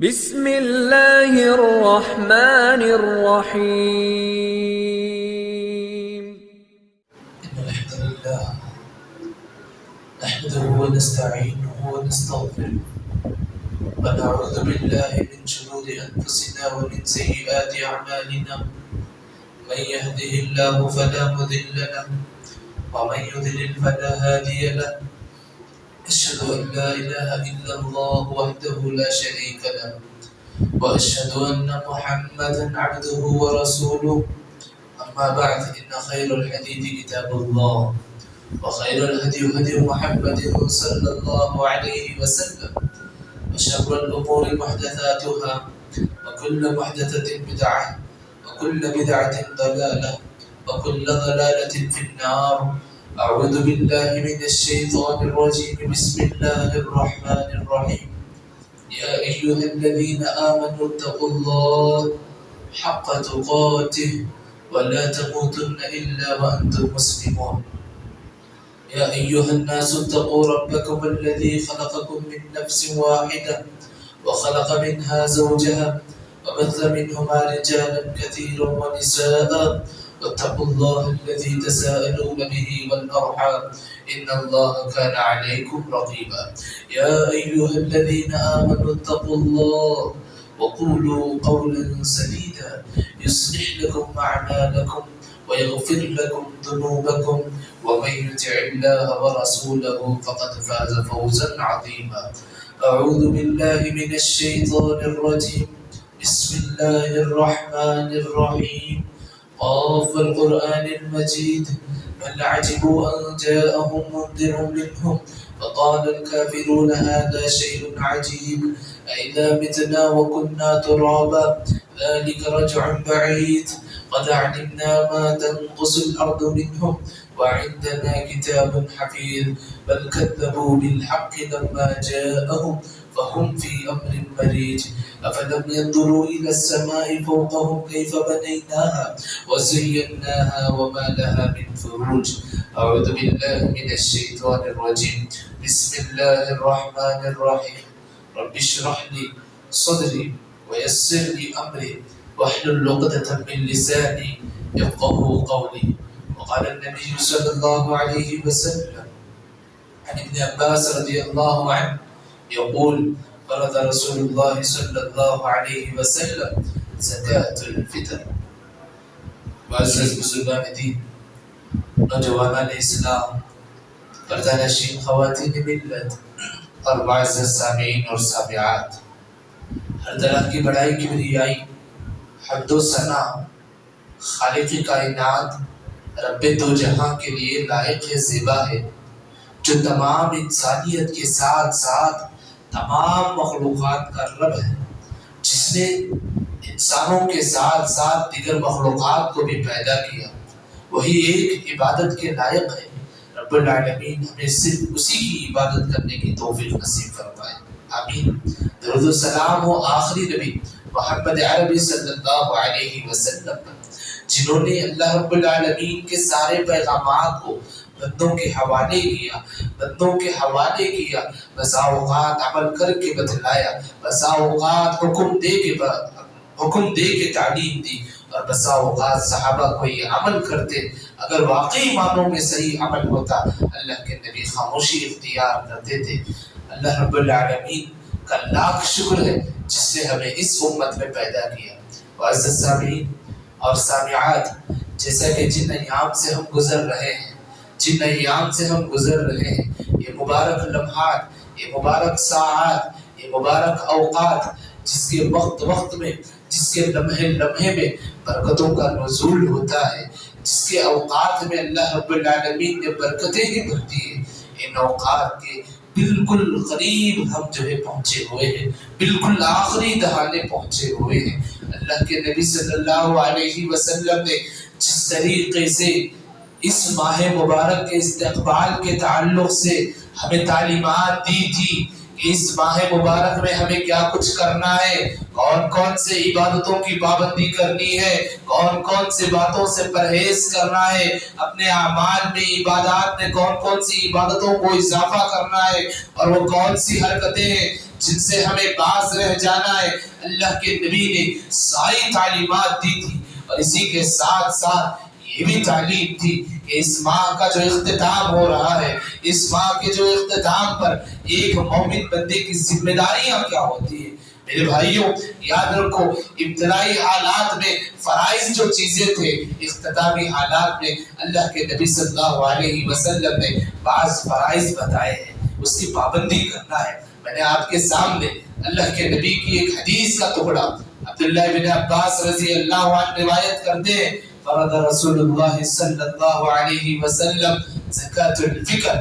بسم اللہ الرحمن الرحیم إن الحمد لله نحمده ونستعينه ونستغفره ونعوذ بالله من شرور أنفسنا ومن سيئات أعمالنا من يهده الله فلا مضل له ومن يضلل فلا هادي له أشهد أن لا إله إلا الله وحده لا شريك له وأشهد أن محمدا عبده ورسوله أما بعد إن خير الحديث كتاب الله وخير الهدي هدي محمد صلى الله عليه وسلم وشر الأمور محدثاتها وكل محدثة بدعة وكل بدعة ضلالة وكل ضلالة في النار. أعوذ بالله من الشيطان الرجيم. بسم الله الرحمن الرحيم. يا أيها الذين آمنوا اتقوا الله حق تقاته ولا تموتن إلا وأنتم مسلمون. يا أيها الناس اتقوا ربكم الذي خلقكم من نفس واحدة وخلق منها زوجها وبث منهما رجالا كثيرا ونساء واتقوا الله الذي تساءلون به والأرحام إن الله كان عليكم رقيبا. يا أيها الذين آمنوا اتقوا الله وقولوا قولا سديدا يصلح لكم أعمالكم ويغفر لكم ذنوبكم ومن يطع الله ورسوله فقد فاز فوزا عظيما. أعوذ بالله من الشيطان الرجيم. بسم الله الرحمن الرحيم. قاف القرآن المجيد بل عجبوا أن جاءهم منذر منهم فقال الكافرون هذا شيء عجيب أئذا متنا وكنا ترابا ذلك رجع بعيد قد علمنا ما تنقص الأرض منهم وعندنا كتاب حفيظ بل كذبوا بالحق لما جاءهم فهم في أمر مريج أفلم ينظروا إلى السماء فوقهم كيف بنيناها وزيناها وما لها من فروج. أعوذ بالله من الشيطان الرجيم. بسم الله الرحمن الرحيم. رب اشرح لي صدري ويسر لي أمري واحلل عقدة من لساني يفقهوا قولي. وقال النبي صلى الله عليه وسلم عن ابن عباس رضي الله عنه يقول فرض رسول الله صلی اللہ علیہ وسلم زکاة الفطر. معزز بزرگان دین، نوجوانان اسلام، پردہ-نشین خواتین ملت اور معزز سامعین اور سامعات، ہر طرح کی بڑائی کبریائی حمد و ثنا خالق کائنات رب دو جہاں کے لیے لائق زیبا ہے، جو تمام انسانیت کے ساتھ ساتھ تمام مخلوقات کا رب ہے، جس نے انسانوں کے ساتھ ساتھ دیگر مخلوقات کو بھی پیدا کیا، وہی ایک عبادت کے لائق ہے. رب العالمین ہمیں صرف اسی کی عبادت کرنے کی توفیق نصیب فرمائے، آمین. درود و سلام ہو آخری نبی محمد عربی صلی اللہ علیہ وسلم پر، جنہوں نے اللہ رب العالمین کے سارے پیغامات کو بندوں کے حوالے کیا، بسا اوقات عمل کر کے بتلایا، بسا اوقات حکم دے کے تعلیم دی، اور بسا اوقات صحابہ کو یہ عمل کرتے. اگر واقعی معنوں میں صحیح عمل ہوتا اللہ کے نبی خاموشی اختیار کرتے تھے. اللہ رب العالمین کا لاکھ شکر ہے جس نے ہمیں اس امت میں پیدا کیا. معزز سامعین اور سامعات، جیسا کہ جن ایام سے ہم گزر رہے ہیں، یہ مبارک لمحات، یہ مبارک ساعات، یہ مبارک اوقات، جس کے وقت میں، جس کے لمحے میں برکتوں کا نزول ہوتا ہے، جس کے اوقات میں اللہ رب العالمین نے برکتیں ہی بھر دی ہیں، ان اوقات کے بالکل قریب ہم پہنچے ہوئے ہیں، بالکل آخری دہانے پہنچے ہوئے ہیں. اللہ کے نبی صلی اللہ علیہ وسلم نے جس طریقے سے اس ماہ مبارک کے استقبال کے تعلق سے ہمیں تعلیمات دی تھی کہ اس ماہ مبارک میں ہمیں کیا کچھ کرنا ہے، کون سے عبادتوں کی پابندی کرنی ہے، کون سے باتوں سے پرہیز کرنا ہے، اپنے اعمال میں عبادات میں کون سی عبادتوں کو اضافہ کرنا ہے، اور وہ کون سی حرکتیں جن سے ہمیں باز رہ جانا ہے۔ اللہ کے نبی نے ساری تعلیمات دی تھی، اور اسی کے ساتھ ساتھ یہ بھی تعلیم تھی کہ اس ماہ کا جو اختتام ہو رہا ہے، اس ماہ کے جو اختتام پر ایک مومن بندے کی ذمہ داریاں کیا ہوتی ہیں۔ میرے بھائیوں یاد رکھو، ابتدائی حالات میں فرائض جو چیزیں تھے، اختتامی حالات میں اللہ کے نبی صلی اللہ علیہ وسلم نے بعض فرائض بتائے ہیں، اس کی پابندی کرنا ہے۔ میں نے آپ کے سامنے اللہ کے نبی کی ایک حدیث کا ٹکڑا عبداللہ بن عباس رضی اللہ عنہ روایت کرتے ہیں، فرض رسول اللہ صلی اللہ علیہ وسلم زکاة الفطر،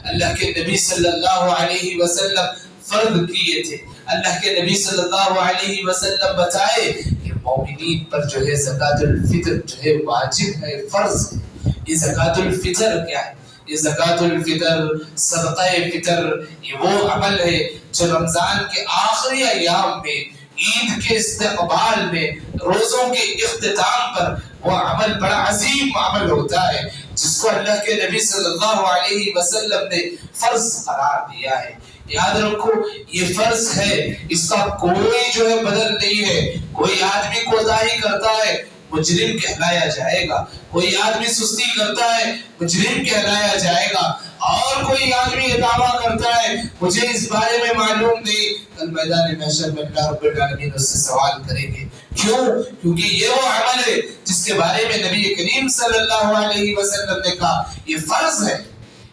اللہ کے نبی صلی اللہ علیہ وسلم فرض کیے تھے۔ اللہ کے نبی صلی اللہ علیہ وسلم بتائے کہ مومنین پر جو ہے زکاة الفطر جو ہے واجب ہے، فرض ہے۔ یہ زکاة الفطر کیا ہے؟ یہ زکاة الفطر، صدقہ فطر، یہ وہ عمل ہے جو رمضان کے آخری ایام میں، عید کے استقبال میں، روزوں کے اختتام پر وہ عمل بڑا عظیم عمل ہوتا ہے، جس کو اللہ کے نبی صلی اللہ علیہ وسلم نے فرض قرار دیا ہے۔ یاد رکھو یہ فرض ہے، اس کا کوئی جو ہے بدل نہیں ہے۔ کوئی آدمی کوتاہی کرتا ہے، مجرم کہلایا جائے گا۔ کوئی آدمی سستی کرتا ہے، مجرم کہلایا جائے گا۔ اور کوئی آدمی یہ دعویٰ کرتا ہے مجھے اس بارے میں معلوم نہیں، کل میدان محشر میں اللہ رب العالمین اس سے سوال کریں گے۔ کیوں؟ کیونکہ یہ وہ عمل ہے جس کے بارے میں نبی کریم صلی اللہ علیہ وسلم نے کہا یہ فرض ہے،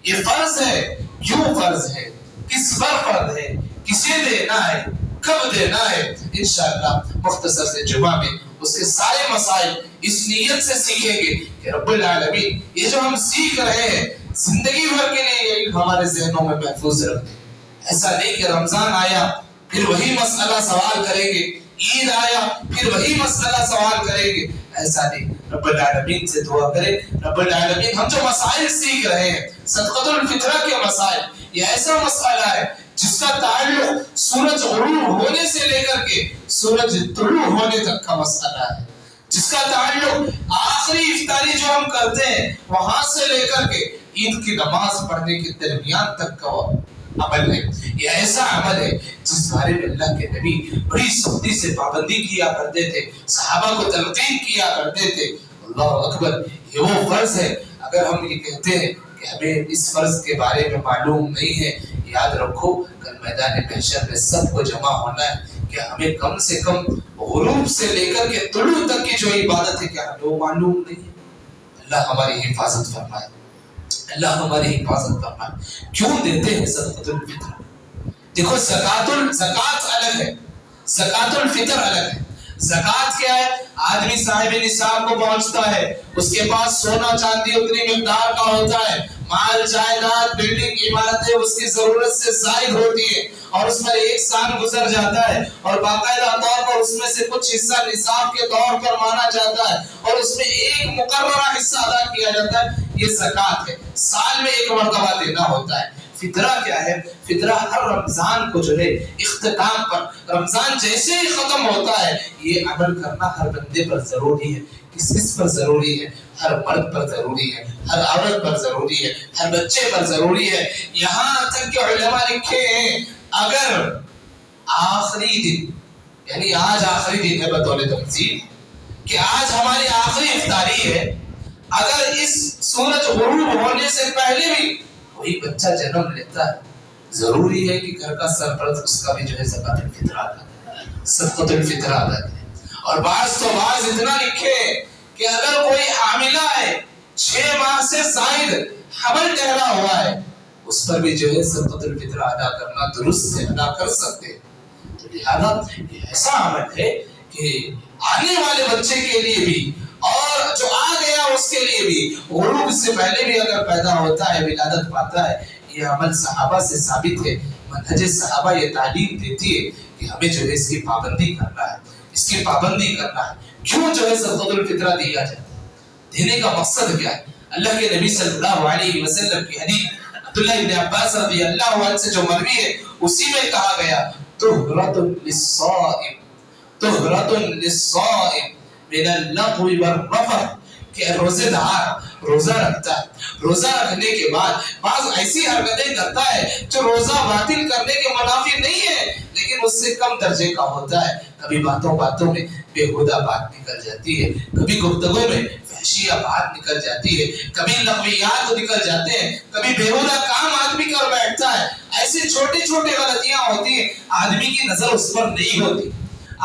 یہ فرض ہے۔ کیوں فرض ہے؟ کس پر فرض ہے؟ کسے دینا ہے؟ کب دینا ہے؟ انشاءاللہ مختصر سے جمعہ میں اس کے سارے مسائل اس نیت سے سیکھیں گے کہ رب العالمین یہ جو ہم سیکھ رہے ہیں زندگی بھر کے لیے یہ ہمارے ذہنوں میں محفوظ رکھیں۔ ایسا نہیں کہ رمضان آیا پھر وہی مسئلہ سوال کریں گے، عید آیا پھر وہی مسئلہ سوال کریں گے، ایسا نہیں۔ رب العالمین سے دعا کریں رب العالمین ہم جو مسائل سیکھ رہے ہیں، صدقۃ الفطرہ کے مسائل، یہ ایسا مسئلہ ہے جس کا تعلق سورج غروب ہونے سے لے کر کے سورج طلوع ہونے تک کا مسئلہ ہے، جس کا تعلق آخری افطاری جو ہم کرتے ہیں وہاں سے لے کر کے عید کی نماز پڑھنے کے درمیان تک کا عمل ہے۔ یہ ایسا عمل ہے جس بارے میں اللہ کے نبی بڑی سختی سے پابندی کیا کرتے تھے، صحابہ کو تلقین کیا کرتے تھے۔ اللہ اکبر، یہ وہ فرض ہے۔ اگر ہم یہ کہتے ہیں کہ ہمیں اس فرض کے بارے میں معلوم نہیں ہے، یاد رکھو کل میدان محشر میں سب کو جمع ہونا ہے کہ ہمیں کم سے کم غروب سے لے کر کے طلوع تک کی جو عبادت ہے کیا ہمیں وہ معلوم نہیں ہے۔ اللہ ہماری حفاظت فرمائے، اللہ ہماری حفاظت فرمائے۔ کیوں دیتے ہیں صدقۃ الفطر؟ دیکھو زکات الگ ہے، زکات الفطر الگ ہے۔ زکات کیا ہے؟ آدمی صاحب نصاب کو پہنچتا ہے، اس کے پاس سونا چاندی اتنی مقدار کا ہوتا ہے، مال جائیداد بلڈنگ عمارتیں اس کی ضرورت سے زائد ہوتی ہیں، اور اس پر ایک سال گزر جاتا ہے، اور باقاعدہ طور پر اس میں سے کچھ حصہ نصاب کے طور پر مانا جاتا ہے، اور اس میں ایک مقررہ حصہ ادا کیا جاتا ہے، یہ زکات ہے۔ سال میں ایک مرتبہ دینا ہوتا ہے۔ فطرہ کیا ہے؟ فطرہ ہر رمضان کو جو ہے اختتام پر، رمضان جیسے ہی ختم ہوتا ہے یہ عمل کرنا ہر بندے پر ضروری ہے۔ کس پر ضروری ہے؟ ہر مرد پر ضروری ہے، ہر عورت پر ضروری ہے، ہر بچے پر ضروری ہے۔ یہاں تک کہ علماء لکھے ہیں اگر آخری دن، یعنی آج آخری دن ہے بطور تمثیل کہ آج ہماری آخری افطاری ہے، اگر اس سورج غروب ہونے سے پہلے بھی کوئی بچہ جنم لیتا ہے، ضروری ہے کہ گھر کا سرپرست اس کا بھی جو ہے زکات الفطر ادا کرے، صدقۃ الفطر ادا کرے۔ اور بعض اتنا لکھے کہ اگر کوئی حاملہ ہے 6 ماہ سے زائد حمل ٹھہرا ہوا ہے، اس پر بھی جو ہے صدقۃ الفطر ادا کرنا درست سے ادا کر سکتے ہیں۔ تو لہذا یہ ایسا عمل ہے کہ آنے والے بچے کے لیے بھی اور جو آ گیا اس کے لیے بھی، غروب سے پہلے بھی اگر پیدا ہوتا ہے، ولادت پاتا ہے، یہ عمل صحابہ سے ثابت ہے۔ منہج صحابہ یہ تعلیم دیتی ہے کہ ہمیں جو ہے اس کی پابندی کرنا ہے، اس کی پابندی کرنا ہے۔ کیوں جو ہے صدقۃ الفطرہ دیا جاتا ہے؟ دینے کا مقصد کیا ہے؟ اللہ کے نبی صلی اللہ علیہ وسلم کی حدیث عبداللہ ابن عباس رضی اللہ عنہ سے جو مروی ہے اسی میں کہا گیا طہرۃ للصائم، طہرۃ للصائم من اللغو والرفث، کہ روزے دار روزہ رکھتا ہے, روزہ رکھنے کے بعد بعض ایسی حرکتیں کرتا ہے جو روزہ باطل کرنے کے منافی نہیں ہے لیکن اس سے کم درجے کا ہوتا ہے. کبھی باتوں باتوں میں بےہودہ بات نکل جاتی ہے, کبھی گفتگو میں فحشیہ بات نکل جاتی ہے, کبھی لغویات نکل جاتے ہیں, کبھی بےہودہ کام آدمی کر بیٹھتا ہے. ایسی چھوٹی چھوٹی غلطیاں ہوتی ہیں, آدمی کی نظر اس پر نہیں ہوتی,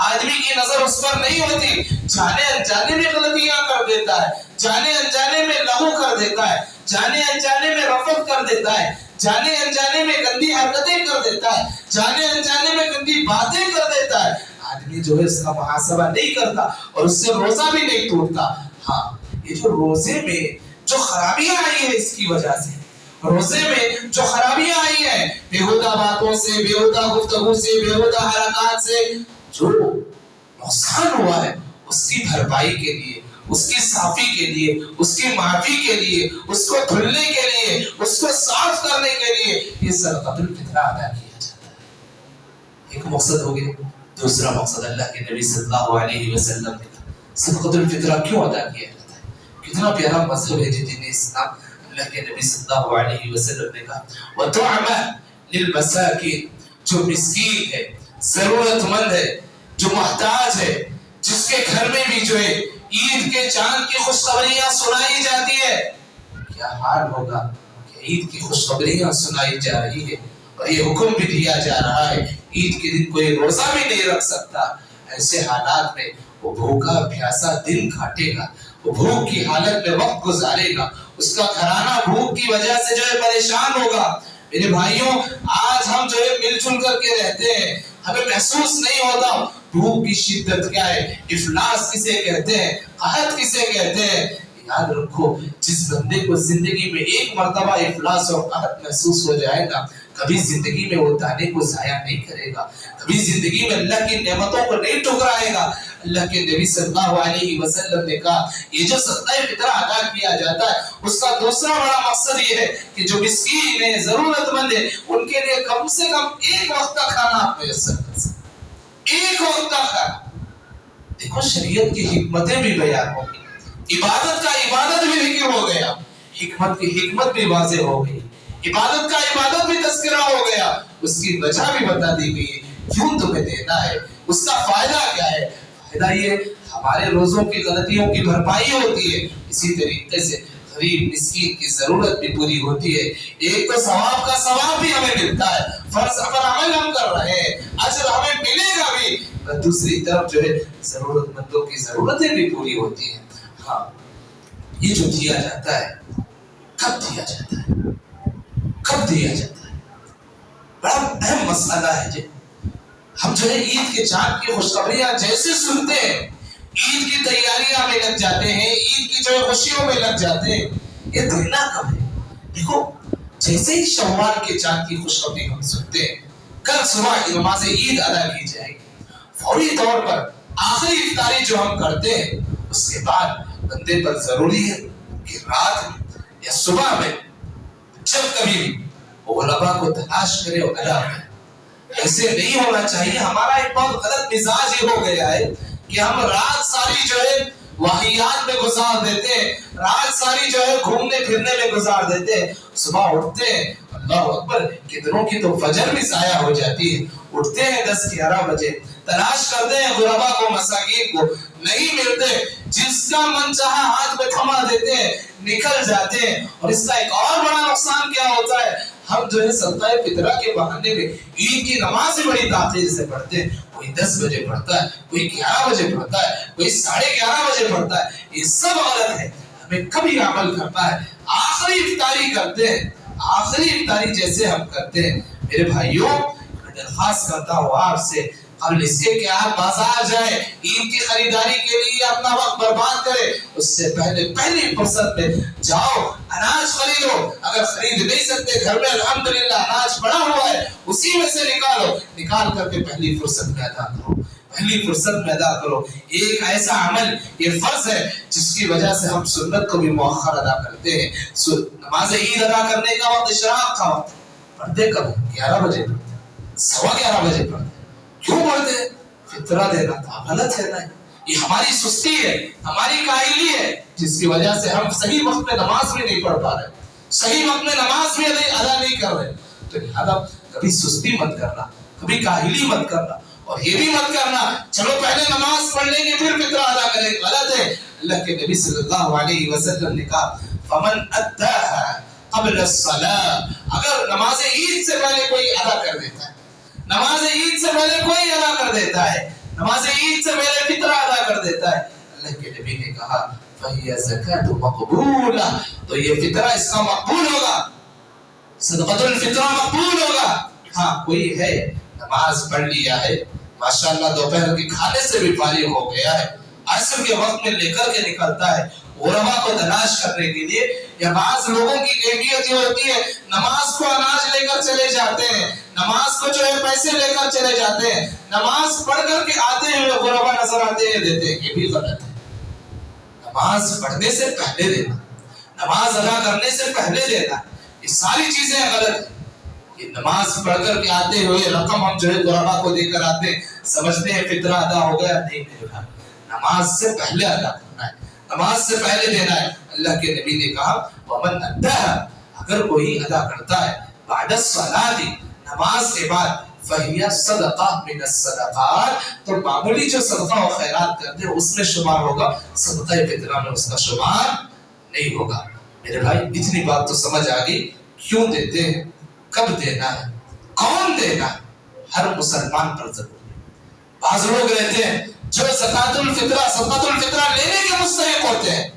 آدمی کی نظر اس پر نہیں ہوتی, جانے انجانے میں غلطیاں کر دیتا ہے, جانے انجانے میں لغو کر دیتا ہے, جانے انجانے میں رفض کر دیتا ہے, جانے انجانے میں گندی حرکتیں کر دیتا ہے, جانے انجانے میں گندی باتیں کر دیتا ہے. آدمی جو ہے اس کا محاسبہ نہیں کرتا اور اس سے روزہ بھی نہیں توڑتا. ہاں, یہ جو روزے میں جو خرابیاں آئی ہیں اس کی وجہ سے, روزے میں جو خرابیاں آئی ہیں بےہودہ باتوں سے, بےہودہ گفتگو سے, بےہودہ حرکات سے جو نقصان ہوا ہے اس کی بھرپائی کے لیے, اس کی صافی کے لیے, اس کی معافی کے لیے, اس کو دھلنے کے لیے, اس کو صاف کرنے کے لیے یہ صدقۃ الفطر ادا کیا جاتا ہے. ایک مقصد ہو گیا. دوسرا مقصد اللہ کے نبی صلی اللہ علیہ وسلم نے صدقۃ الفطر کیوں ادا کیا جاتا ہے؟ کتنا پیارا مذہب ہے دین اسلام. اللہ کے نبی صلی اللہ علیہ وسلم نے کہا وَتُعْمَ لِلْمَسَاكِينِ, جو مسکین ہے, ضرورت مند ہے, جو محتاج ہے, جس کے گھر میں بھی جو ہے عید کے چاند کی خوشخبریاں سنائی جاتی ہے, کیا حال ہوگا کہ عید کی خوشخبریاں سنائی جا رہی ہے اور یہ حکم بھی دیا جا رہا ہے عید کے دن کوئی روزہ بھی نہیں رکھ سکتا. ایسے حالات میں وہ بھوکا پیاسا دن کاٹے گا, وہ بھوک کی حالت میں وقت گزارے گا, اس کا گھرانہ بھوک کی وجہ سے جو ہے پریشان ہوگا. میرے بھائیوں, آج ہم جو ہے مل جل کر کے رہتے ہیں, ہمیں محسوس نہیں ہوتا بھوک کی شدت کیا ہے, افلاس کسے کہتے ہیں, قحط کسے کہتے ہیں. یاد رکھو, جس بندے کو زندگی میں ایک مرتبہ افلاس اور قحط محسوس ہو جائے گا کبھی زندگی میں وہ دانے کو ضائع نہیں کرے گا, کبھی زندگی میں اللہ کی نعمتوں کو نہیں ٹھکرائے گا. اللہ کے نبی صلی اللہ علیہ وسلم نے کہا یہ جو صدقہ فطرہ ادا کیا جاتا ہے اس کا دوسرا بڑا مقصد یہ ہے کہ جو مسکین ہے, ضرورت مند ہے, ان کے لیے کم سے کم ایک وقت کا کھانا آپ میسر کر سکیں, ایک وقت کا کھانا. دیکھو شریعت کی حکمتیں بھی بیان ہو گئی, عبادت کا عبادت بھی ذکر ہو گیا, حکمت کی حکمت بھی واضح ہو گئی, عبادت کا عبادت بھی تذکرہ ہو گیا, اس کی وجہ بھی بتا دی گئی. کیوں تمہیں دینا ہے, اس کا فائدہ کیا ہے؟ فائدہ یہ ہمارے روزوں کی غلطیوں کی بھرپائی ہوتی ہے, اسی طریقے سے غریب مسکین کی ضرورت بھی پوری ہوتی ہے. ایک تو ثواب کا ثواب بھی ہمیں ملتا ہے, فرض پر عمل ہم کر رہے ہیں, اجر ہمیں ملے گا بھی, اور دوسری طرف جو ہے ضرورت مندوں کی ضرورتیں بھی پوری ہوتی ہیں. ہاں, یہ جو دیا جاتا ہے کب دیا جاتا ہے, کب دیا جاتا ہے, بڑا اہم مسئلہ ہے. جی ہم جو ہے عید کے چاند کی خوشخبریاں جیسے سنتے ہیں, عید کی تیاریاں میں لگ جاتے ہیں, عید کی جو ہے خوشیوں میں لگ جاتے ہیں, یہ دینا کب ہے؟ دیکھو جیسے ہی شوال کے چاند کی خوشخبری ہم سنتے ہیں, کل صبح نماز عید ادا کی جائے گی, فوری طور پر آخری افطاری جو ہم کرتے ہیں اس کے بعد بندے پر ضروری ہے کہ رات میں یا صبح میں جب کبھی بھی علماء کو تلاش کرے اور ادا کرے. ایسے نہیں ہونا چاہیے. ہمارا ایک بہت غلط مزاج یہ ہو گیا ہے کہ ہم رات ساری جو ہے واہیات میں گزار دیتے ہیں, رات ساری جو ہے گھومنے پھرنے میں گزار دیتے ہیں, صبح اٹھتے ہیں اللہ اکبر کتنوں کی تو فجر بھی ضائع ہو جاتی ہے, اٹھتے ہیں 10-11 بجے, تلاش کرتے ہیں غربا کو, مساکین کو, نہیں ملتے, جس کا من چاہا ہاتھ میں تھما دیتے ہیں, نکل جاتے ہیں. اور اس کا ایک اور بڑا نقصان کیا ہوتا ہے, ہم جو ہے صدقہ فطرہ کے بہانے میں عید کی نماز بڑی تاخیر سے پڑھتے ہیں, کوئی 10 بجے پڑھتا ہے, کوئی 11 بجے پڑھتا ہے, کوئی 11:30 بجے پڑھتا ہے. یہ سب غلط ہے, ہمیں کبھی عمل کرنا ہے آخری افطاری کرتے ہیں, آخری افطاری جیسے ہم کرتے ہیں. میرے بھائیوں میں درخواست کرتا ہوں آپ سے, قبل اس کے کہ آپ بازار جائیں عید کی خریداری کے لیے اپنا وقت برباد کریں, اس سے پہلی فرصت میں جاؤ اناج خریدو. اگر خرید نہیں سکتے گھر میں الحمدللہ اناج پڑا ہوا ہے, اسی میں سے نکالو, نکال کر کے پہلی فرصت میں ادا کرو, پہلی فرصت میں ادا کرو. ایک ایسا عمل, یہ فرض ہے جس کی وجہ سے ہم سنت کو بھی مؤخر ادا کرتے ہیں. نماز عید ادا کرنے کا وقت اشراق کا وقت, پڑھتے کب 11 بجے پڑھتے, 11:15 بجے پڑھتے. کیوں پڑھتے؟ فطرہ دینا تھا, غلط ہے. نہیں, یہ ہماری سستی ہے، ہماری کاہلی ہے، جس کی وجہ سے ہم صحیح وقت میں نماز بھی نہیں پڑھ پا رہے، صحیح وقت میں نماز بھی ادا نہیں کر رہے. تو لہذا کبھی سستی مت کرنا، کبھی کاہلی مت کرنا، اور یہ بھی مت کرنا چلو پہلے نماز پڑھ لیں گے پھر فطرہ ادا کریں گے. غلط ہے. اللہ کے نبی صلی اللہ علیہ وسلم نے کہا فمن اداها قبل الصلاة، اگر نماز عید سے پہلے کوئی ادا کر دیتا ہے، نماز عید سے پہلے کوئی ادا کر دیتا ہے، نماز عید سے پہلے فطرہ ادا کر دیتا ہے، اللہ کے نبی نے کہا فَهِيَ زَكَاةٌ مَقْبُولَةٌ، تو یہ فطرہ اس کا مقبول ہوگا، صدقۃ الفطرہ مقبول ہوگا. ہاں کوئی ہے نماز پڑھ لیا ہے ماشاءاللہ، دوپہر کے کھانے سے بھی فارغ ہو گیا ہے، عصر کے وقت میں لے کر کے نکلتا ہے غربا کو تلاش کرنے کے لیے. یا بعض لوگوں کی کیفیت یہ ہوتی ہے نماز کو اناج لے کر چلے جاتے ہیں، نماز کو جو ہے پیسے لے کر چلے جاتے ہیں، نماز پڑھ کر کے آتے ہیں غربا نظر آتے ہیں دیتے ہیں. یہ بھی غلط ہے. نماز پڑھنے سے پہلے دینا، نماز ادا کرنے سے پہلے دینا، یہ ساری چیزیں غلط ہیں. یہ نماز پڑھ کر کے آتے ہوئے رقم ہم جو ہے غربا کو دے کر آتے ہیں، سمجھتے ہیں فطرہ ادا ہو گیا. نہیں میرے بھائی، نماز سے پہلے ادا کرنا ہے، نماز سے پہلے دینا ہے. اللہ کے نبی نے کہا ومن اداها، اگر کوئی ادا کرتا ہے بعد الصلاة، نماز کے بعد، فہی صدقہ من الصدقات، تو معمولی جو صدقہ و خیرات کرتے ہیں اس میں شمار ہوگا، صدقہ فطرہ میں اس کا شمار نہیں ہوگا. میرے بھائی اتنی بات تو سمجھ آ گئی کیوں دیتے ہیں، کب دینا ہے، کون دینا ہے، ہر مسلمان پر ضروری ہے. بعض لوگ رہتے ہیں جو صدقۃ الفطرہ لینے کے مستحق ہوتے ہیں،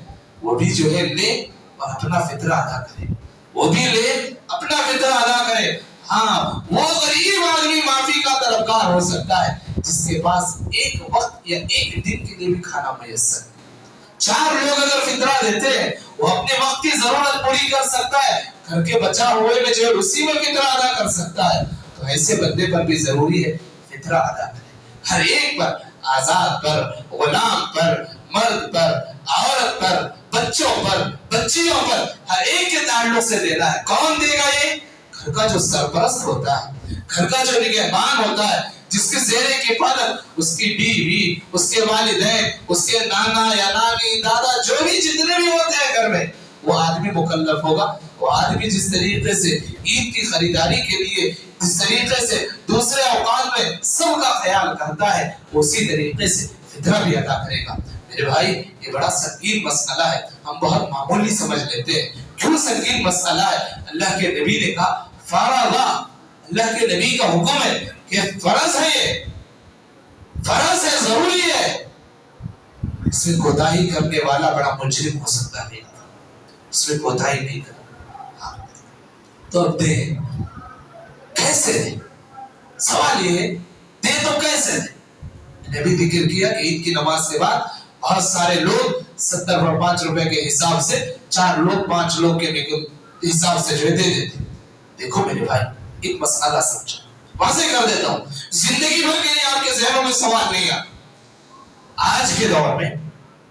وہ بھی جو ہے لے اور اپنا فطرہ ادا کرے، وہ بھی لے اپنا فطرہ ادا کرے. ہاں وہ غریب آدمی معافی کا طلبگار ہو سکتا ہے جس کے پاس ایک وقت یا ایک دن کے لیے بھی کھانا میسر ہے. 4 لوگ اگر فطرہ دیتے ہیں وہ اپنے وقت کی ضرورت پوری کر سکتا ہے، گھر کے بچا ہوئے میں جو ہے اسی میں فطرہ ادا کر سکتا ہے. تو ایسے بندے پر بھی ضروری ہے فطرہ ادا کرے. ہر ایک پر، آزاد پر، غلام پر، مرد پر، عورت پر، بچوں پر، بچیوں پر، ہر ایک کے تعلق سے دینا ہے. کون دے گا؟ یہ گھر کا جو سرپرست ہوتا ہے، گھر کا جو نگہبان ہوتا ہے، جس کے زیر کفالت اس کی بیوی، اس کے والدین، اس کے نانا یا نانی، دادا، جو بھی جتنے بھی ہوتے ہیں گھر میں، وہ آدمی مکلف ہوگا. وہ آدمی جس طریقے سے عید کی خریداری کے لیے، جس طریقے سے دوسرے اوقات میں سب کا خیال کرتا ہے، اسی طریقے سے فطرہ بھی ادا کرے گا. میرے بھائی یہ بڑا سنگین مسئلہ ہے، ہم بہت معمولی سمجھ لیتے ہیں. کیوں سنگین مسئلہ ہے؟ اللہ کے نبی نے کہا فرض، اللہ کے نبی کا حکم ہے کہ فرض ہے، یہ فرض ہے، ضروری ہے. اس میں کوتاہی کرنے والا بڑا مجرم ہو سکتا ہے، اس میں کوتاہی نہیں کرنا. تو اب دے کیسے دے؟ سوال یہ ہے دے تو کیسے دے؟ نبی ذکر کیا کہ عید کی نماز کے بعد بہت سارے لوگ 70 اور 5 روپے کے حساب سے 4 لوگ 5 لوگ کے حساب سے جو دے دیتے. دیکھو میرے بھائی ایک مسئلہ سمجھو، واضح کر دیتا ہوں، زندگی بھر کے لیے آپ کے ذہنوں میں سوال نہیں آتا. آج کے دور میں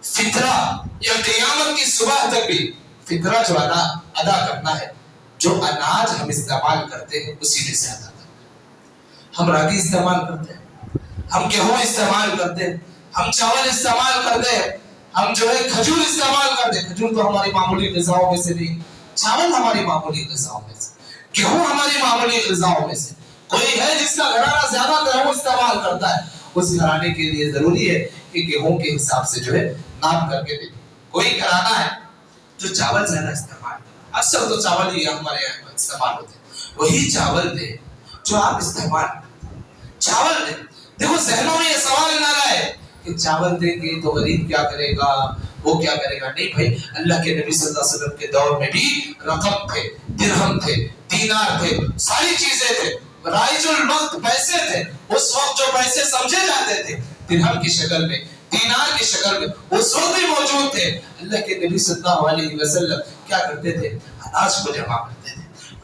فطرہ یا قیامت کی صبح تک بھی فطرہ جو ادا کرنا ہے، جو اناج ہم استعمال کرتے ہیں اسی میں سے ادا کرنا ہے. ہم راگی استعمال کرتے ہیں، ہم گیہوں استعمال کرتے ہیں، ہم چاول استعمال کرتے ہیں، ہم جو ہے کھجور استعمال کرتے ہیں. کھجور تو ہماری معمولی غذاؤں میں سے نہیں، چاول ہماری معمولی غذاؤں میں سے، گیہوں ہماری معمولی غذاؤں میں سے. کوئی ہے جس کا گھرانہ زیادہ گیہوں استعمال کرتا ہے، اس گھرانے کے لیے ضروری ہے کہ گیہوں کے حساب سے جو ہے نام کر کے دے. کوئی گھرانہ ہے جو چاول زیادہ استعمال کرتا ہے، اکثر تو چاول ہی ہمارے یہاں استعمال ہوتے ہیں، وہی چاول دے جو آپ استعمال کرتے ہیں. چاول دے. دیکھو ذہنوں میں یہ سوال نہ رہے کہ چاول دیں گے تو غریب کیا کرے گا، وہ کیا کرے گا. نہیں بھائی، اللہ کے نبی صلی اللہ علیہ وسلم کے دور میں بھی رقم تھے، درہم تھے، دینار تھے، ساری چیزیں تھے. رائج الوقت پیسے تھے، اس وقت جو پیسے سمجھے جاتے تھے درہم کی شکل میں، دینار کی شکل میں، اس وقت بھی موجود تھے. اللہ کے نبی صلی اللہ علیہ وسلم کیا کرتے تھے؟ اناج کو جمع کرتے تھے،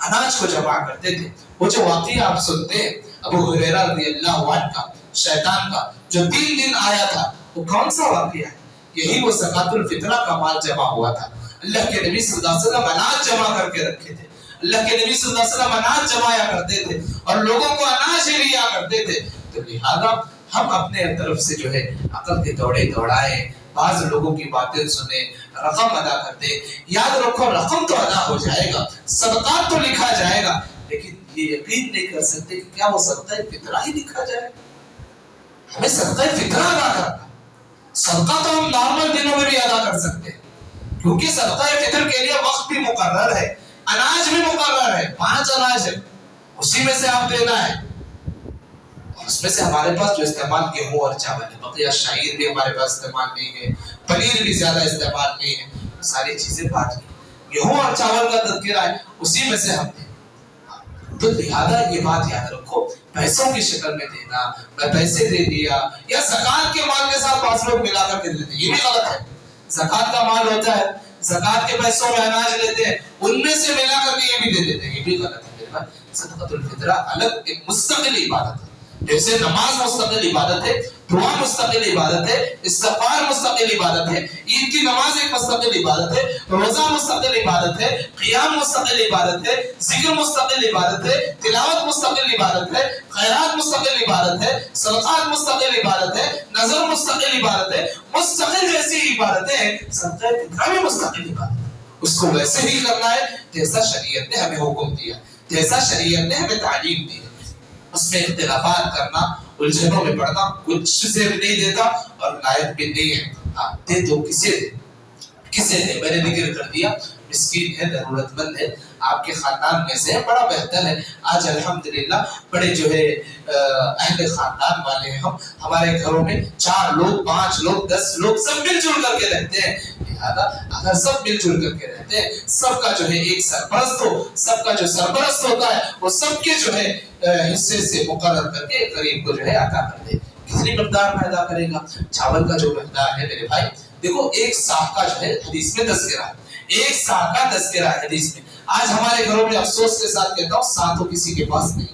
اناج کو جمع کرتے تھے. وہ جو واقعہ آپ سنتے ہیں ابو ہریرہ رضی اللہ عنہ کا، شیطان کا جو 3 دن آیا تھا، وہ کون سا واقعہ ہے؟ یہی وہ زکوٰۃ الفطرہ کا مال جمع ہوا تھا. اللہ کے نبی صلی اللہ علیہ وسلم اناج جمع کر کے رکھے تھے. اللہ کے نبی صلی اللہ علیہ وسلم اناج جمایا کرتے تھے اور لوگوں کو اناج ہی لیا کرتے تھے. تو لہذا ہم اپنے طرف سے جو ہے عقل کے دوڑے دوڑائیں، بعض لوگوں کی باتیں سنیں، رقم ادا کرتے. یاد رکھو رقم تو ادا ہو جائے گا، صدقات تو لکھا جائے گا، لیکن یہ یقین نہیں کر سکتے کہ کیا وہ صدقہ فطرہ ہی لکھا جائے. ہمیں صدقہ فطرہ ادا کرنا. صدقہ تو ہم نارمل دنوں میں بھی ادا کر سکتے ہیں، کیونکہ صدقہ فطر کے لیے وقت بھی مقرر ہے، اناج بھی مقرر ہے، 5 اناج ہے، اسی میں سے آپ دینا ہے. اس میں سے ہمارے پاس جو استعمال گیہوں اور چاول ہے، بقیہ شعیر بھی ہمارے پاس استعمال نہیں ہے، پنیر بھی زیادہ استعمال نہیں ہے، ساری چیزیں بات کی. گیہوں اور چاول کا تذکرہ ہے، اسی میں سے ہم دیں. تو لہذا یہ بات یاد رکھو، پیسوں کی شکل میں دینا، میں پیسے دے دیا، یا زکوٰۃ کے مال کے ساتھ 5 لوگ ملا کر کے دیتے ہیں، یہ بھی غلط ہے. زکوٰۃ کا مال ہوتا ہے، زکوٰۃ کے پیسوں میں اناج لیتے ہیں، ان میں سے ملا کر کے یہ بھی دے دیتے ہیں، یہ بھی غلط ہے. میرے بھائی صدقۃ الفطرہ الگ ایک مستقل عبادت ہے. جیسے نماز مستقل عبادت ہے، دعا مستقل عبادت ہے، استغفار مستقل عبادت ہے، عید کی نماز ایک مستقل عبادت ہے، روزہ مستقل عبادت ہے، قیام مستقل عبادت ہے، ذکر مستقل عبادت ہے، تلاوت مستقل عبادت ہے، خیرات مستقل عبادت ہے، صدقات مستقل عبادت ہے، نظر مستقل عبادت ہے. مستقل جیسی عبادتیں ہیں، صدقہ فطرہ بھی مستقل عبادت ہے. اس کو ویسے ہی کرنا ہے جیسا شریعت نے ہمیں حکم دیا، جیسا شریعت نے ہمیں تعلیم دی. اس میں اختلافات کرنا، الجھنوں میں پڑنا کچھ سے بھی نہیں دیتا اور لائق بھی نہیں ہے. ہاں دے تو کسے دے، کسے دے. میں نے ذکر کر دیا، مسکین ہے، ضرورت مند ہے، آپ کے خاندان میں سے بڑا بہتر ہے. آج الحمدللہ بڑے جو ہے اہل خاندان والے ہیں ہم، ہمارے گھروں میں 4 لوگ 5 لوگ 10 لوگ سب مل جل کر کے رہتے ہیں. لہذا اگر سب مل جل کر کے رہتے ہیں، سب کا جو ہے ایک سرپرست ہو، سب کا جو سرپرست ہوتا ہے وہ سب کے جو ہے حصے سے مقرر کر کے غریب کو جو ہے عطا کر دے. کتنی مقدار میں ادا کرے گا؟ چاول کا جو مقدار ہے میرے بھائی، دیکھو 1 صاع کا جو ہے حدیث میں تذکرہ ہے، 1 صاع کا تذکرہ ہے حدیث میں. آج ہمارے گھروں میں افسوس کے ساتھ کہتا ہوں صاع تو کسی کے پاس نہیں،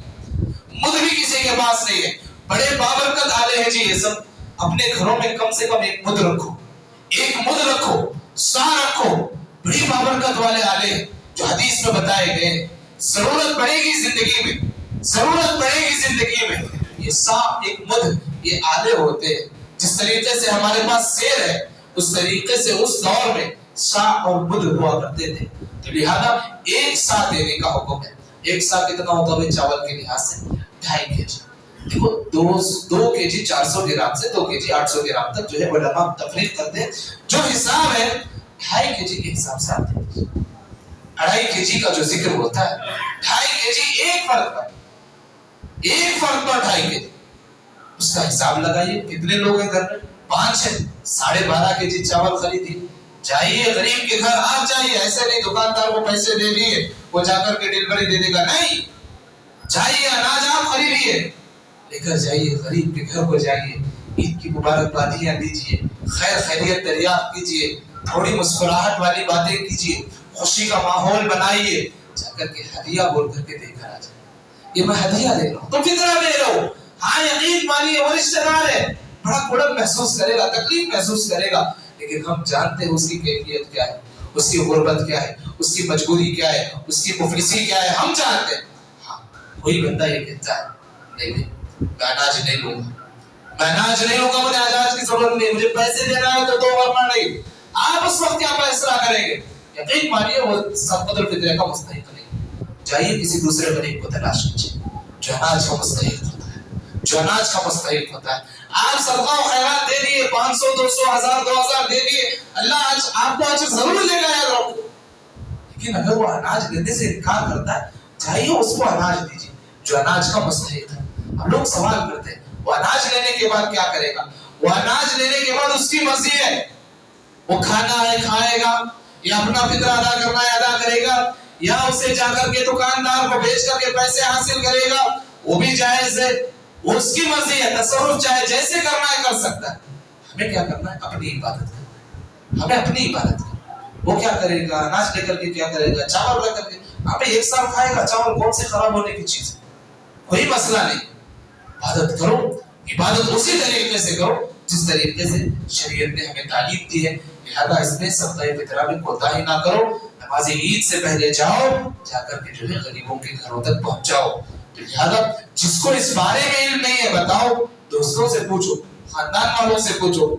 مد بھی کسی کے پاس نہیں ہے. بڑے بابرکت آلے ہیں جی یہ سب. اپنے گھروں میں کم سے کم 1 مد رکھو، 1 مد رکھو، صاع رکھو. بڑی بابرکت والے آلے جو حدیث میں بتائے گئے. ضرورت پڑے گی زندگی میں، ضرورت پڑے گی زندگی میں. یہ صاع 1 مد یہ آلے ہوتے ہیں. جس طریقے سے ہمارے پاس سیر ہے، اس طریقے سے اس دور میں صاع اور مد ہوا کرتے تھے. تو لہذا 1 صاع دینے کا حکم ہے. 1 صاع کتنا ہوتا ہے چاول کے لحاظ سے؟ 2.5 kg. دیکھو 2 kg 400 گرام سے 2 kg 800 گرام تک جو ہے علماء تفریق کرتے ہیں. جو حساب ہے 2.5 kg کے حساب سے آپ دیکھیے. 2.5 kg کا جو ذکر ہوتا ہے، 2.5 kg ایک فرد پر 2.5 kg. اس کا حساب لگائیے کتنے لوگ ہیں گھر میں؟ 5 ہیں. 12.5 kg چاول خریدیے. جائیے غریب کے گھر، آپ جائیے، ایسے نہیں دکاندار کو پیسے دے دیے وہ جا کر کے ڈیلیوری دے دے گا، نہیں. جائیے اناج آپ خریدیے، لے کر جائیے غریب کے گھر کو جائیے، عید کی مبارکبادیاں دیجیے، خیر خیریت دریافت کیجیے، تھوڑی مسکراہٹ والی باتیں کیجیے، خوشی کا ماحول بنائیے. جا کر کے ہدیہ بول کر کے دے کر آ جائے. یہ میں ہدیہ دے رہا ہوں، تم فطرہ دے رہے ہو. ہاں یقین مانیے وہ رشتہ دار ہے، بڑا کڑب محسوس کرے گا، تکلیف محسوس کرے گا، لیکن ہم جانتے ہیں اس کی کیفیت کیا ہے، اس کی غربت کیا ہے، اس کی مجبوری کیا ہے، اس کی مفلسی کیا ہے، ہم جانتے ہیں. ہاں کوئی بندہ یہ کہتا ہے نہیں میں اناج نہیں لوں گا، میں اناج نہیں لوں گا، مجھے اناج کی ضرورت نہیں، مجھے پیسے دینا ہے تو دو ورنہ نہیں. آپ اس وقت کیا فیصلہ کریں گے؟ یقین مانیے وہ صدقۃ الفطر کا مستحق نہیں. جائیے کسی دوسرے غریب کو تلاش کیجیے جو اناج کا مستحق ہوتا ہے، جو اناج کا مستحق ہوتا ہے. آپ صدقہ و خیرات دے دیے، 500 200 1000 2000 دے دیے، اللہ آج آپ کو اجر ضرور دے گا یاد رکھو. لیکن اگر وہ اناج دینے سے انکار کرتا ہے، چاہیے اس کو اناج دیجیے جو اناج کا مستحق ہے. ہم لوگ سوال کرتے ہیں وہ اناج لینے کے بعد کیا کرے گا؟ وہ اناج لینے کے بعد اس کی مرضی ہے، وہ کھانا ہے کھائے گا، یا اپنا فطرہ ادا کرنا ہے ادا کرے گا، یا اسے جا کر کے دکاندار کو بیچ کر کے پیسے حاصل کرے گا، وہ بھی جائز ہے، وہ اس کی مرضی ہے. تصرف چاہے جیسے کرنا ہے کر سکتا ہے. ہمیں کیا کرنا ہے؟ اپنی عبادت کرنا ہے، ہمیں اپنی عبادت کرنا ہے. وہ کیا کرے گا؟ اناج لے کر کے کیا کرے گا؟ چاول لے کر کے. آپ 1 سال کھائے گا چاول، کون سے خراب ہونے کی چیز ہے؟ کوئی مسئلہ نہیں. عبادت کرو، عبادت اسی طریقے سے کرو جس طریقے سے شریعت نے ہمیں تعلیم دی ہے. لہذا اس میں صدقہ فطرہ میں کوتاہی نہ کرو. نماز عید سے پہلے جاؤ، جا کر کے جو ہے غریبوں کے گھروں تک پہنچاؤ. تو لہذا جس کو اس بارے میں علم نہیں ہے بتاؤ، دوستوں سے پوچھو, خاندان والوں سے پوچھو,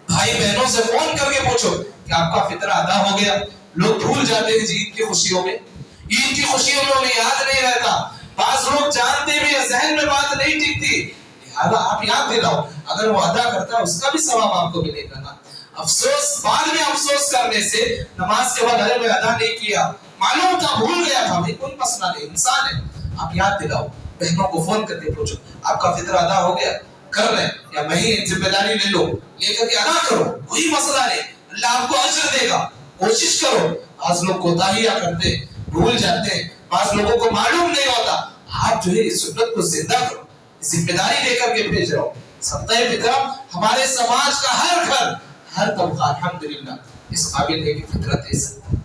بھائی بہنوں سے فون کر کے پوچھو کہ آپ کا فطرہ ادا ہو گیا. لوگ بھول جاتے ہیں جی عید کی خوشیوں میں, عید کی خوشیوں میں انہیں یاد نہیں رہتا. بعض لوگ جانتے بھی ہیں, ذہن میں بات نہیں ٹکتی, لہذا آپ یاد دلاؤ, اگر وہ ادا کرتا ہے اس کا بھی ثواب آپ کو ملے گا نا. افسوس, بعد میں افسوس کرنے سے نماز کے بعد ارے میں ادا نہیں کیا, معلوم تھا بھول گیا تھا, کوئی مسئلہ نہیں, انسان ہے. آپ یاد دلاؤ, بہنوں کو فون کر کے پوچھو آپ کا فطرہ ادا ہو گیا, کر لیں یا میں ہی ذمہ داری لے لو, لے کر کے ادا کرو, کوئی مسئلہ نہیں, اللہ آپ کو اجر دے گا. کوشش کرو. بعض لوگ کوتاہیاں کرتے, بھول جاتے ہیں, بعض لوگوں کو معلوم نہیں ہوتا. آپ جو ہے اس سنت کو زندہ کرو, ذمہ داری لے کر کے بھیج رہو. صدقہ فطرہ ہمارے سماج کا ہر گھر, ہر طبقہ الحمدللہ اس قابل ہے کہ فطرہ دے سکتا ہے.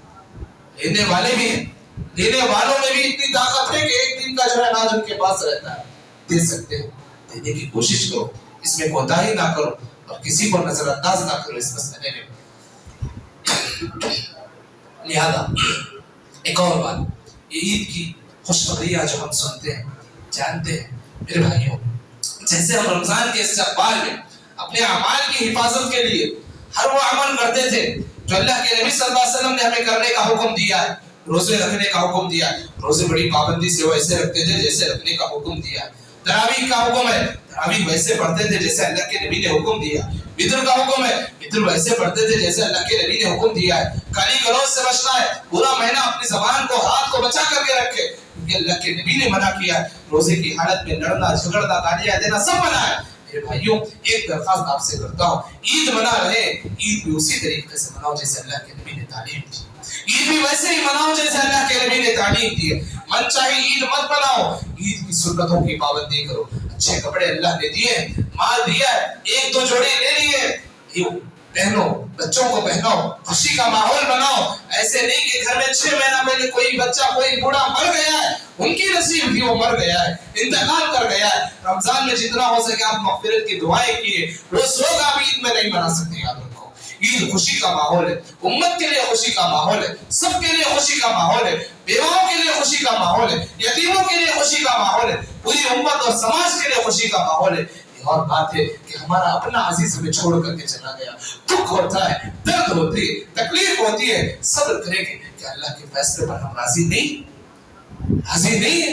لینے والے بھی ہیں, لینے والوں میں بھی اتنی طاقت ہے کہ ایک دن کا جو ہے اناج ان کے پاس رہتا ہے, دے سکتے ہیں. دینے کی کوشش کرو, اس میں کوتاہی نہ کرو اور کسی کو نظر انداز نہ کرو اس مسئلے میں. لہذا ایک اور بات, یہ عید کی خوشخبریاں جو ہم سنتے ہیں, جانتے ہیں میرے بھائیوں, جیسے ہم رمضان کے استقبال میں اپنے اعمال کی حفاظت کے لیے ہر وہ عمل کرتے تھے جو اللہ کے نبی صلی اللہ علیہ وسلم نے ہمیں کرنے کا حکم دیا ہے. روزے رکھنے کا حکم دیا ہے, روزے بڑی پابندی سے ویسے رکھتے تھے جیسے رکھنے کا حکم دیا ہے. تراویح کا حکم ہے, تراویح ویسے پڑھتے تھے جیسے اللہ کے نبی نے حکم دیا. وتر کا حکم ہے, وتر ویسے پڑھتے تھے جیسے اللہ کے نبی نے حکم دیا ہے. گالی گلوچ سے بچنا ہے, پورا مہینہ اپنی زبان کو, ہاتھ کو بچا کر کے رکھے کیونکہ اللہ کے نبی نے منع کیا ہے. روزے کی حالت میں لڑنا, جھگڑنا, گالیاں دینا سب منع ہے. میرے بھائیوں ایک درخواست آپ سے کرتا ہوں, عید منا رہے, عید بھی اسی طریقے سے مناؤ جیسے اللہ کے نبی نے تعلیم دی. عید بھی ویسے ہی مناؤ جیسے اللہ کے نبی نے تعلیم دی ہے. من چاہے عید مت مناؤ, عید کی سنتوں کی پابندی کرو. اچھے کپڑے اللہ نے دیے, مال دیا ہے, ایک دو جوڑے لے لیے, پہنو, بچوں کو پہناؤ, خوشی کا ماحول بناؤ. ایسے نہیں کہ گھر میں 6 مہینہ پہلے کوئی بچہ, کوئی بوڑھا مر گیا ہے, ان کی نصیب تھی وہ مر گیا ہے, انتقال کر گیا ہے. رمضان میں جتنا ہو سکے آپ مغفرت کی دعائیں کیے. روز آپ عید میں نہیں منا سکتے, یاد رکھو. عید خوشی کا ماحول ہے, امت کے لیے خوشی کا ماحول ہے, سب کے لیے خوشی کا ماحول ہے, بیواؤں کے لیے خوشی کا ماحول ہے, یتیموں کے لیے خوشی کا ماحول ہے, پوری امت اور سماج کے لیے خوشی کا ماحول ہے. اور بات ہے کہ ہمارا اپنا عزیز ہمیں چھوڑ کر کے چلا گیا, دکھ ہوتا ہے, درد ہوتی ہے, تکلیف ہوتی ہے. صبر کریں گے کہ اللہ کے فیصلے پر ہم راضی نہیں ہے.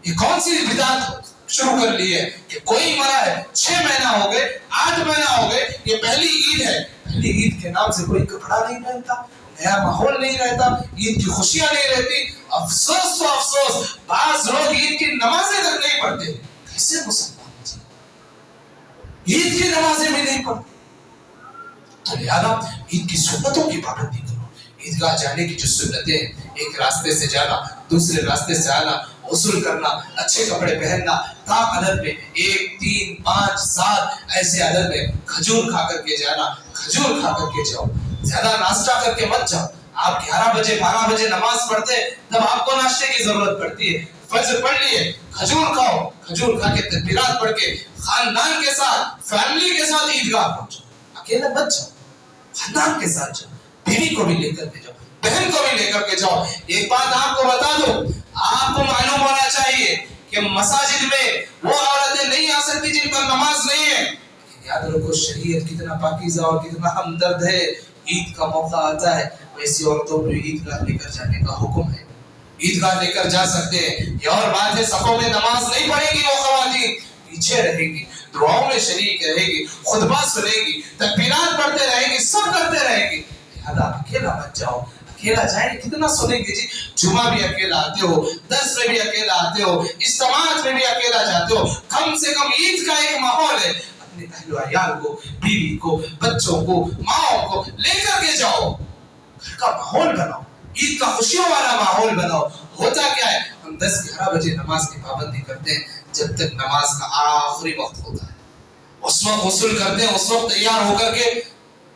یہ کون سی بدعت شروع کر لی ہے کہ کوئی مرا ہے, 6 مہینہ ہو گئے, 8 مہینہ ہو گئے, یہ پہلی عید ہے, پہلی عید کے نام سے کوئی کپڑا نہیں پہنتا, نیا ماحول نہیں رہتا, عید کی خوشیاں نہیں رہتی. افسوس تو افسوس, بعض لوگ عید کی نمازیں تک نہیں پڑھتے. کیسے مسلمان عید کی نمازیں بھی نہیں پڑھتے؟ تو لہذا عید کی سنتوں کی پابندی کرو. عیدگاہ جانے کی جو سنتیں ہیں, ایک راستے سے جانا, دوسرے راستے سے آنا, غسل کرنا, اچھے کپڑے پہننا, پاک عدد میں 1 3 5 7 ایسے عدد میں کھجور کھا کر کے جانا, کھجور کھا کر کے جاؤ, زیادہ ناشتہ کر کے مت جاؤ. آپ 11 بجے 12 بجے نماز پڑھتے تب آپ کو ناشتے کی ضرورت پڑتی ہے. فجر پڑھ لیے, کھجور کھاؤ, کھجور کھا کے تکبیرات پڑھ کے خاندان کے ساتھ, فیملی کے ساتھ عیدگاہ پہنچو. اکیلے مت جاؤ, خاندان کے ساتھ جاؤ, بیوی کو بھی لے کر کے جاؤ, بہن کو بھی لے کر کے جاؤ. ایک بات آپ کو بتا دوں, آپ کو معلوم ہونا چاہیے کہ مساجد میں وہ عورتیں نہیں آ سکتی جن پر نماز نہیں ہے. یاد رکھو شریعت کتنا پاکیزہ اور کتنا ہمدرد ہے. عید کا موقع آتا ہے, ویسی عورتوں کو عیدگاہ لے کر جانے کا حکم ہے, عیدگاہ لے کر جا سکتے ہیں. یہ اور بات ہے, صفوں میں نماز نہیں پڑھے گی وہ خواتین, پیچھے رہے گی, دعاؤں میں شریک رہے گی, خطبہ سنے گی, تکبیرات پڑھتے رہے گی, سب کرتے رہے گی. لہذا اکیلا مت جاؤ. اکیلا جائیں کتنا سنیں گے جی, جمعہ بھی اکیلا آتے ہو, درس میں بھی اکیلا آتے ہو, اجتماعات میں بھی اکیلا جاتے ہو. کم سے کم عید کا ایک ماحول ہے, اپنے اہل و عیال کو, بیوی کو, بچوں کو, ماؤں کو لے کر کے جاؤ. گھر کا ماحول بناؤ, عید کا خوشیوں والا ماحول بناؤ. ہوتا کیا ہے, ہم 10-11 بجے نماز کی پابندی کرتے ہیں, جب تک نماز کا آخری وقت ہوتا ہے اس وقت غسل کرتے ہیں, اس وقت تیار ہو کر کے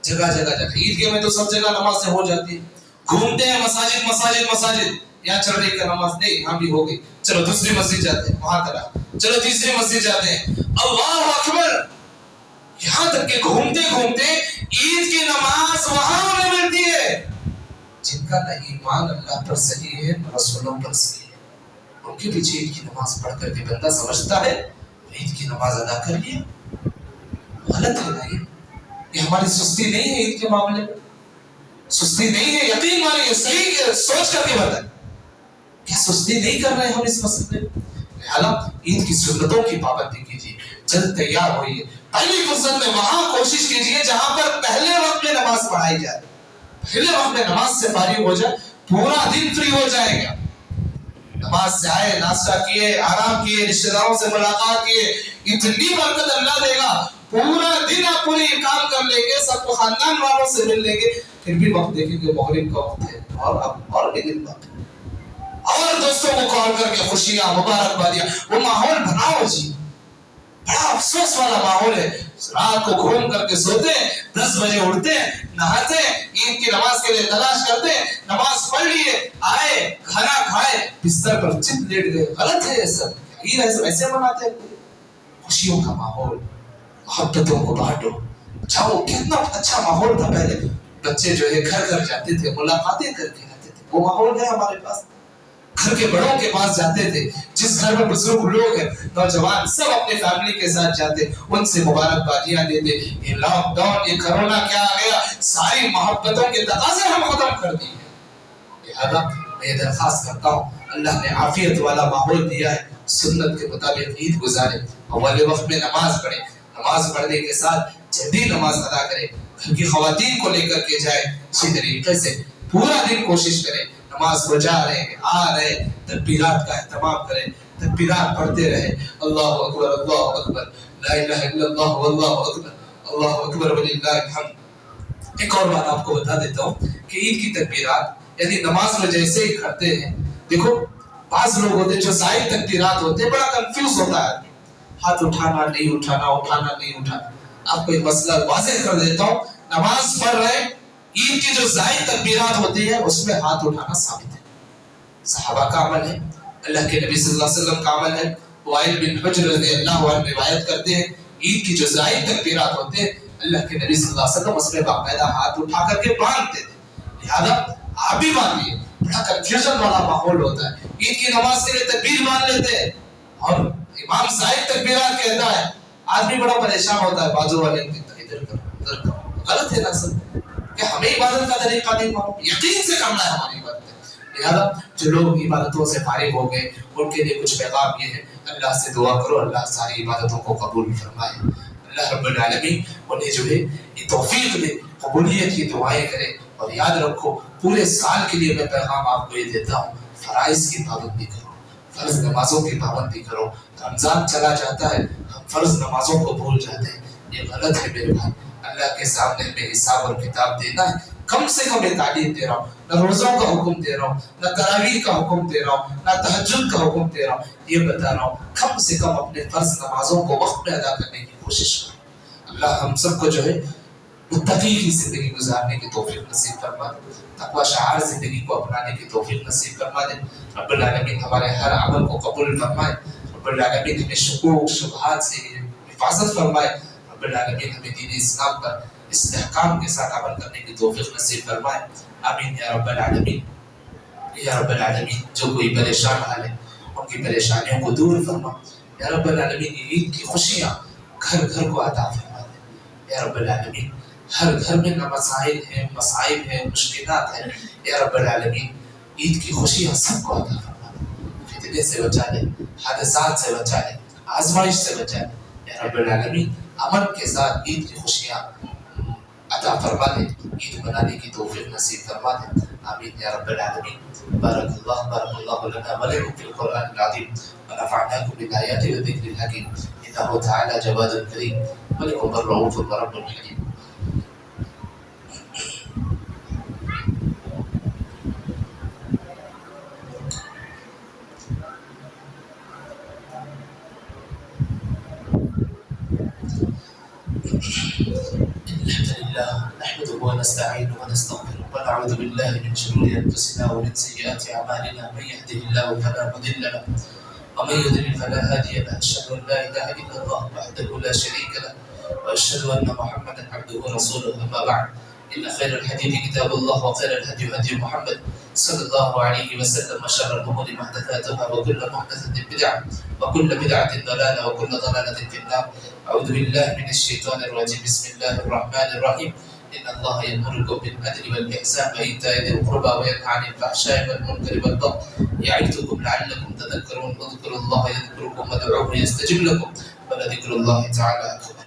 جگہ جگہ جاتے ہیں. عیدگاہ میں تو سب جگہ نمازیں ہو جاتی ہیں, گھومتے ہیں مساجد. یہاں چل رہی کا نماز نہیں, یہاں بھی ہو گئی, چلو دوسری مسجد جاتے ہیں, وہاں طرح, چلو تیسری مسجد جاتے ہیں, اللہ اکبر. یہاں تک کہ گھومتے گھومتے عید کی نماز وہاں ہمیں ملتی ہے جن کا نہ ایمان اللہ پر صحیح ہے نہ رسولوں پر صحیح ہے. ان کے پیچھے عید کی نماز پڑھ کر کے بندہ سمجھتا ہے عید کی نماز ادا کر لیا، غلط ہے نا یہ ہماری سستی نہیں ہے عید کے معاملے میں، سستی نہیں ہے، یقین مانیے، صحیح سوچ کر کے بتائیں، کیا سستی نہیں کر رہے ہم اس مسئلے میں؟ لہٰذا عید کی سنتوں کی پابندی کیجیے، جلد تیار ہوئیے، پہلی فرصت میں وہاں کوشش کیجیے جہاں پر پہلے وقت میں نماز پڑھائی جائے، پہلے وقت میں نماز سے فارغ ہو جائے، پورا دن فری ہو جائے گا، نماز سے آئے، ناشتہ کیے، آرام کیے، رشتہ داروں سے ملاقات کیے، اتنی برکت اللہ دے گا، پورا دن آپ پوری کام کر لیں گے، سب کو خاندان والوں سے مل لیں گے، پھر بھی وقت دیکھیں گے مغرب کا وقت ہے اور اب اور بھی دن وقت، اور دوستوں کو کال کر کے خوشیاں مبارکبادیاں، وہ ماحول بناؤ جی، بڑا افسوس والا ماحول ہے، رات کو گھوم کر کے سوتے ہیں، 10 بجے اٹھتے ہیں، نہاتے ہیں، عید کی نماز کے لیے تلاش کرتے ہیں، نماز پڑھ لیے، آئے، کھانا کھائے، بستر پر چت لیٹ گئے، غلط ہے یہ سب، عید ایسے مناتے ہیں، خوشیوں کا ماحول، محبتوں کو بانٹو، جاؤ، کتنا اچھا ماحول تھا پہلے، بچے جو ہے گھر گھر جاتے تھے، ملاقاتیں کر کے آتے تھے، وہ ماحول ہے ہمارے پاس، گھر کے بڑوں کے پاس جاتے تھے، جس گھر میں بزرگ لوگ ہیں، نوجوان سب اپنے فیملی کے ساتھ جاتے، ان سے مبارکبادیاں دیتے، یہ لاک ڈاؤن، یہ کرونا کیا آ گیا، ساری محبتوں کے تقاضے ہم ختم کر دیے، لہذا میں درخواست کرتا ہوں، اللہ نے عافیت والا ماحول دیا ہے، سنت کے مطابق عید گزارے، اول وقت میں نماز پڑھے، نماز پڑھنے کے ساتھ جلدی نماز ادا کرے، گھر کی خواتین کو لے کر کے جائے، اسی طریقے سے پورا دن کوشش کرے، نماز کو جا رہے آ رہے، تکبیرات کا اہتمام کریں، تکبیرات پڑھتے رہے، اللہ اکبر اللہ اکبر لا الہ الا اللہ واللہ اکبر اللہ اکبر وللہ الحمد۔ ایک اور بات آپ کو بتا دیتا ہوں کہ عید کی تکبیرات یعنی نماز میں جیسے ہی کرتے ہیں، دیکھو بعض لوگ ہوتے ہیں جو زائد تکبیرات ہوتے ہیں، بڑا کنفیوز ہوتا ہے، ہاتھ اٹھانا نہیں اٹھانا، اٹھانا نہیں اٹھانا، آپ کو ایک مسئلہ واضح کر دیتا ہوں، نماز پڑھ رہے عید کی جو زائد تکبیرات ہوتی ہے اس میں ہاتھ اٹھانا ثابت ہے، صحابہ کا عمل ہے، اللہ کے نبی صلی اللہ علیہ وسلم کا عمل ہے، وائل بن حجر رضی اللہ عنہ روایت کرتے ہیں، عید کی جو زائد تکبیرات ہوتے ہیں اللہ کے نبی صلی اللہ علیہ وسلم اس میں باقاعدہ ہاتھ اٹھا کر کے باندھتے تھے، لہذا آپ بھی باندھیے، بڑا کنفیوژن والا ماحول ہوتا ہے، عید کی نماز کے لیے تکبیر باندھ لیتے ہیں اور امام زائد تکبیرات کہتا ہے، آدمی بڑا پریشان ہوتا ہے، بازو والے ادھر کرو، غلط ہے نا سب، کہ ہمیں عبادت کا طریقہ نہیں معلوم، یقین سے کرنا ہے ہماری عبادت، لہذا جو لوگ عبادتوں سے فارغ ہو گئے ان کے لیے کچھ پیغام یہ ہے، اللہ سے دعا کرو اللہ ساری عبادتوں کو قبول فرمائے، اللہ رب العالمین انہیں جو ہے یہ توفیق دے، قبولیت کی دعائیں کرے، اور یاد رکھو پورے سال کے لیے میں پیغام آپ کو یہ دیتا ہوں، فرائض کی پابندی کرو، فرض نمازوں کی پابندی کرو، رمضان چلا جاتا ہے ہم فرض نمازوں کو بھول جاتے ہیں، یہ غلط ہے میرے بھائی، اللہ کے سامنے ہمیں حساب اور کتاب دینا ہے، کم سے کم یہ تعلیم دے رہا ہوں، نہ روزوں کا حکم دے رہا ہوں، نہ تراویح کا حکم دے رہا ہوں، نہ تہجد کا حکم دے رہا ہوں، یہ بتا رہا ہوں کم سے کم اپنے فرض نمازوں کو وقت میں ادا کرنے کی کوشش کرو، اللہ ہم سب کو جو ہے متقی کی زندگی گزارنے کی توفیق نصیب فرما دے، تقوی شعار زندگی کو اپنانے کی توفیق نصیب فرما دے، رب العالمین ہمارے ہر عمل کو قبول فرمائے، رب العالمین ہمیں شکوک شبہات سے حفاظت فرمائے، رب العالمین ہمیں دین اسلام پر استحکام کے ساتھ عمل کرنے کی توفیق نصیب فرمائے، آمین یا رب العالمین، یا رب العالمین، جو کوئی پریشان حال ہے ان کی پریشانیوں کو دور فرما، یا رب العالمین یہ عید کی خوشیاں گھر گھر کو عطا فرما دے، یا رب العالمین ہر گھر میں نہ مسائل ہیں، مصائب ہیں، مشکلات ہیں، یا رب العالمین عید کی خوشیاں سب کو عطا فرما دے، فتنے سے بچا لے، حادثات سے بچا لے، آزمائش سے بچا لے، یا رب العالمین امن کے ساتھ عید کی خوشیاں عطا فرما دے، عید منانے کی توفیق نصیب فرما دے، آمین یا رب العالمین، بارک اللہ لنا ولکم فی القرآن العظیم ونفعناکم بالآیات والذکر الحکیم، انہ تعالی جواد کریم ولکم الرؤوف الرب الحکیم۔ نحمده ونستعينه ونستغفره ونعوذ بالله من شرور انفسنا ومن سيئات اعمالنا، من يهده الله فلا مضل له ومن يضلل فلا هادي له، اشهد ان لا اله الا الله وحده لا شريك له واشهد ان محمدا عبده ورسوله، اما بعد إن خير الحديث كتاب الله وخير الهدي هدي محمد صلى الله عليه وسلم وشر الأمور محدثاتها وكل محدثة بدعة وكل بدعة ضلالة وكل ضلالة في النار. أعوذ بالله من الشيطان الرجيم. بسم الله الرحمن الرحيم. إن الله يأمركم بالعدل والإحسان وإيتاء ذي القربى وينهى عن الفحشاء والمنكر والبغي يعظكم لعلكم تذكرون. اذكروا الله يذكركم وادعوه يستجب لكم ولذكر الله تعالى أكبر.